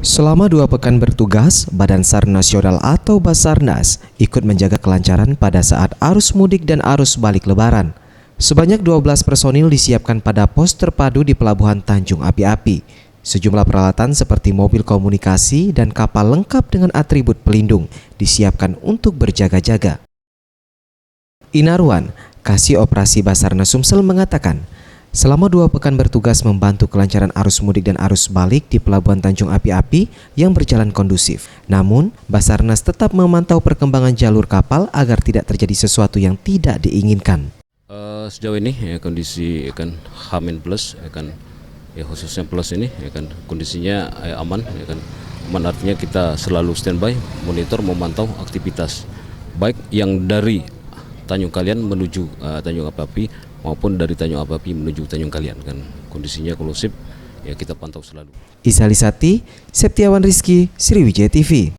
Selama 2 pekan bertugas, Badan SAR Nasional atau Basarnas ikut menjaga kelancaran pada saat arus mudik dan arus balik Lebaran. Sebanyak 12 personil disiapkan pada pos terpadu di Pelabuhan Tanjung Api-Api. Sejumlah peralatan seperti mobil komunikasi dan kapal lengkap dengan atribut pelindung disiapkan untuk berjaga-jaga. Inarwan, Kasih Operasi Basarnas Sumsel mengatakan, selama 2 pekan bertugas membantu kelancaran arus mudik dan arus balik di Pelabuhan Tanjung Api-Api yang berjalan kondusif. Namun, Basarnas tetap memantau perkembangan jalur kapal agar tidak terjadi sesuatu yang tidak diinginkan. Sejauh ini kondisi H- plus khususnya plus ini kondisinya aman aman artinya kita selalu standby, monitor, memantau aktivitas baik yang dari Tanjung Kalian menuju Tanjung Api-Api maupun dari Tanjung Api-Api menuju Tanjung Kalian kondisinya kondusif kita pantau selalu. Isalisati, Septiawan Rizky, Sriwijaya TV.